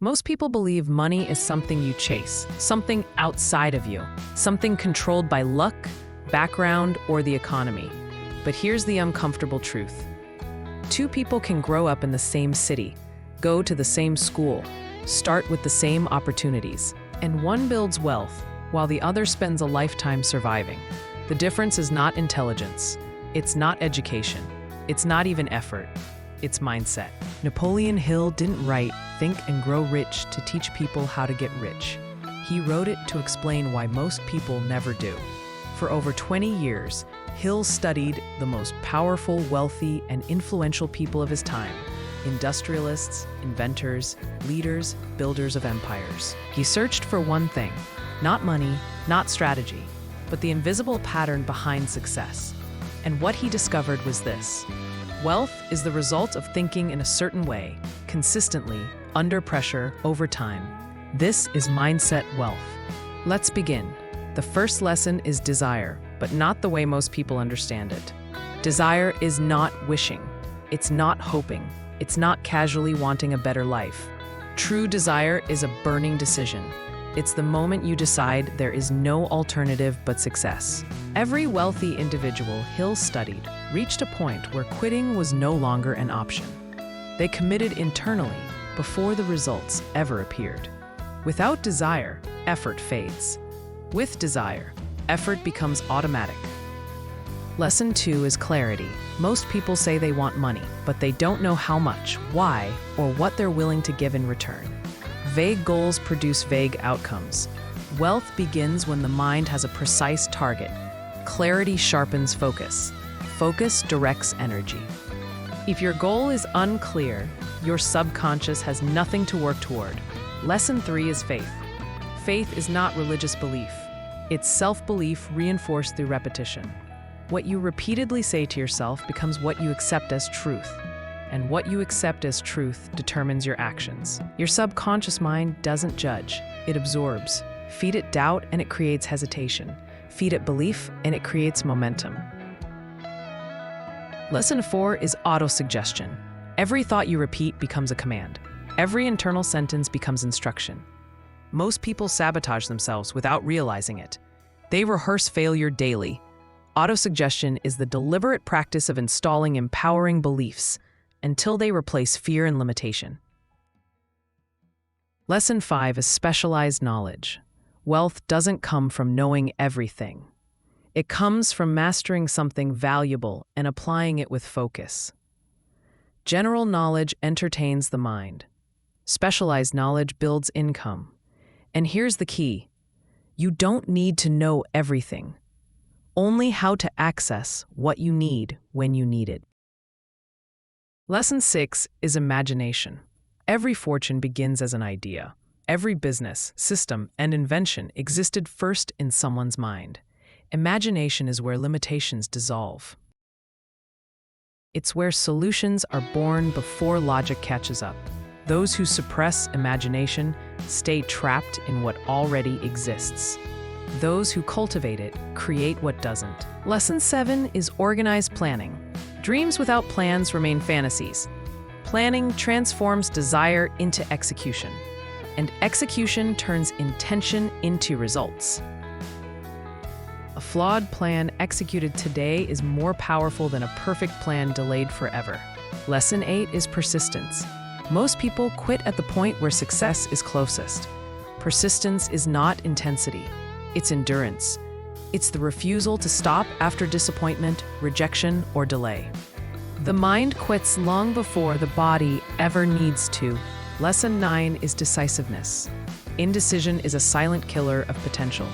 Most people believe money is something you chase, something outside of you, something controlled by luck, background, or the economy. But here's the uncomfortable truth. Two people can grow up in the same city, go to the same school, start with the same opportunities, and one builds wealth while the other spends a lifetime surviving. The difference is not intelligence, it's not education, it's not even effort, it's mindset. Napoleon Hill didn't write Think and Grow Rich to teach people how to get rich. He wrote it to explain why most people never do. For over 20 years, Hill studied the most powerful, wealthy, and influential people of his time: industrialists, inventors, leaders, builders of empires. He searched for one thing: not money, not strategy, but the invisible pattern behind success. And what he discovered was this: wealth is the result of thinking in a certain way, consistently, under pressure, over time. This is mindset wealth. Let's begin. The first lesson is desire, but not the way most people understand it. Desire is not wishing. It's not hoping. It's not casually wanting a better life. True desire is a burning decision. It's the moment you decide there is no alternative but success. Every wealthy individual Hill studied reached a point where quitting was no longer an option. They committed internally before the results ever appeared. Without desire, effort fades. With desire, effort becomes automatic. Lesson 2 is clarity. Most people say they want money, but they don't know how much, why, or what they're willing to give in return. Vague goals produce vague outcomes. Wealth begins when the mind has a precise target. Clarity sharpens focus. Focus directs energy. If your goal is unclear, your subconscious has nothing to work toward. Lesson 3 is faith. Faith is not religious belief. It's self-belief reinforced through repetition. What you repeatedly say to yourself becomes what you accept as truth. And what you accept as truth determines your actions. Your subconscious mind doesn't judge, it absorbs. Feed it doubt and it creates hesitation. Feed it belief and it creates momentum. Lesson 4 is autosuggestion. Every thought you repeat becomes a command. Every internal sentence becomes instruction. Most people sabotage themselves without realizing it. They rehearse failure daily. Autosuggestion is the deliberate practice of installing empowering beliefs until they replace fear and limitation. Lesson 5 is specialized knowledge. Wealth doesn't come from knowing everything. It comes from mastering something valuable and applying it with focus. General knowledge entertains the mind. Specialized knowledge builds income. And here's the key: you don't need to know everything, only how to access what you need when you need it. Lesson 6 is imagination. Every fortune begins as an idea. Every business, system, and invention existed first in someone's mind. Imagination is where limitations dissolve. It's where solutions are born before logic catches up. Those who suppress imagination stay trapped in what already exists. Those who cultivate it create what doesn't. Lesson 7 is organized planning. Dreams without plans remain fantasies. Planning transforms desire into execution, and execution turns intention into results. A flawed plan executed today is more powerful than a perfect plan delayed forever. Lesson 8 is persistence. Most people quit at the point where success is closest. Persistence is not intensity, it's endurance. It's the refusal to stop after disappointment, rejection, or delay. The mind quits long before the body ever needs to. Lesson 9 is decisiveness. Indecision is a silent killer of potential.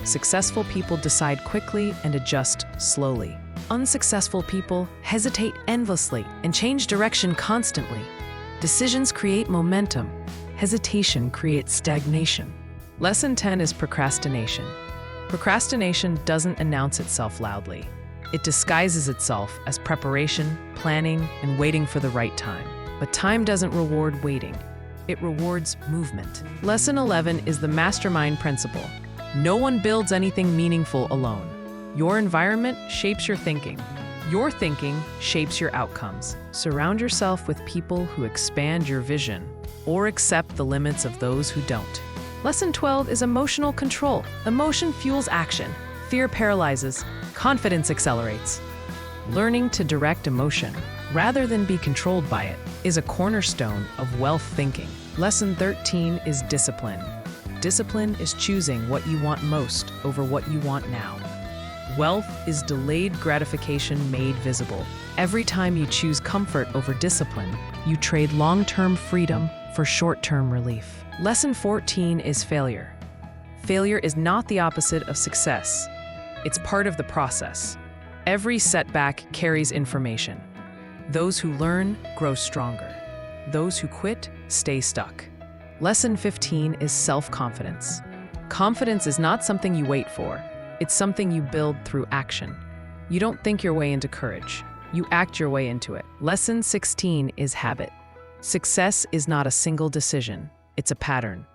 Successful people decide quickly and adjust slowly. Unsuccessful people hesitate endlessly and change direction constantly. Decisions create momentum. Hesitation creates stagnation. Lesson 10 is procrastination. Procrastination doesn't announce itself loudly. It disguises itself as preparation, planning, and waiting for the right time. But time doesn't reward waiting. It rewards movement. Lesson 11 is the mastermind principle. No one builds anything meaningful alone. Your environment shapes your thinking. Your thinking shapes your outcomes. Surround yourself with people who expand your vision. or accept the limits of those who don't. Lesson 12 is emotional control. Emotion fuels action. Fear paralyzes. Confidence accelerates. Learning to direct emotion, rather than be controlled by it, is a cornerstone of wealth thinking. Lesson 13 is discipline. Discipline is choosing what you want most over what you want now. Wealth is delayed gratification made visible. Every time you choose comfort over discipline, you trade long-term freedom for short-term relief. Lesson 14 is failure. Failure is not the opposite of success. It's part of the process. Every setback carries information. Those who learn grow stronger. Those who quit stay stuck. Lesson 15 is self-confidence. Confidence is not something you wait for. It's something you build through action. You don't think your way into courage. You act your way into it. Lesson 16 is habit. Success is not a single decision. It's a pattern.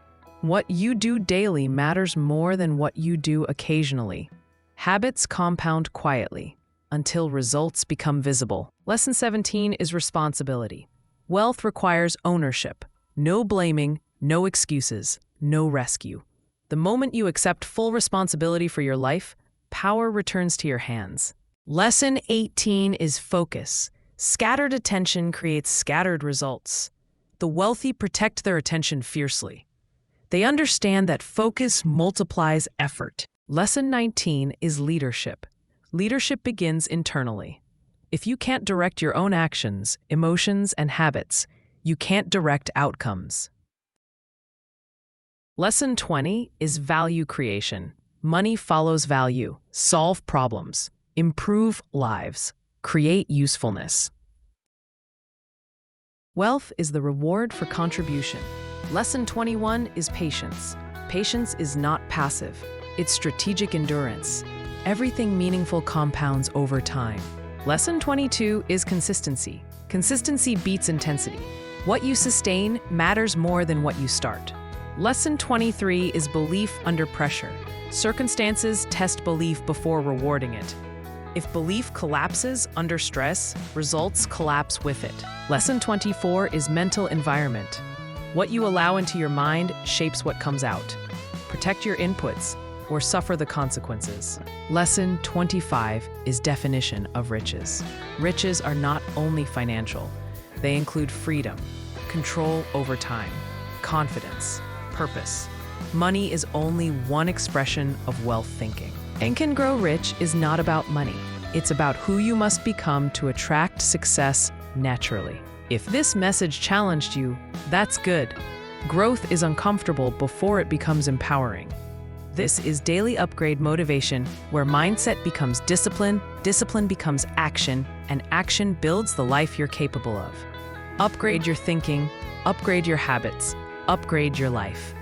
What you do daily matters more than what you do occasionally. Habits compound quietly until results become visible. Lesson 17 is responsibility. Wealth requires ownership. No blaming, no excuses, no rescue. The moment you accept full responsibility for your life, power returns to your hands. Lesson 18 is focus. Scattered attention creates scattered results. The wealthy protect their attention fiercely. They understand that focus multiplies effort. Lesson 19 is leadership. Leadership begins internally. If you can't direct your own actions, emotions, and habits, you can't direct outcomes. Lesson 20 is value creation. Money follows value. Solve problems. Improve lives. Create usefulness. Wealth is the reward for contribution. Lesson 21 is patience. Patience is not passive. It's strategic endurance. Everything meaningful compounds over time. Lesson 22 is consistency. Consistency beats intensity. What you sustain matters more than what you start. Lesson 23 is belief under pressure. Circumstances test belief before rewarding it. If belief collapses under stress, results collapse with it. Lesson 24 is mental environment. What you allow into your mind shapes what comes out. Protect your inputs or suffer the consequences. Lesson 25 is definition of riches. Riches are not only financial. They include freedom, control over time, confidence, purpose. Money is only one expression of wealth thinking. Think and Grow Rich is not about money. It's about who you must become to attract success naturally. If this message challenged you, that's good. Growth is uncomfortable before it becomes empowering. This is Daily Upgrade Motivation, where mindset becomes discipline, discipline becomes action, and action builds the life you're capable of. Upgrade your thinking, upgrade your habits, upgrade your life.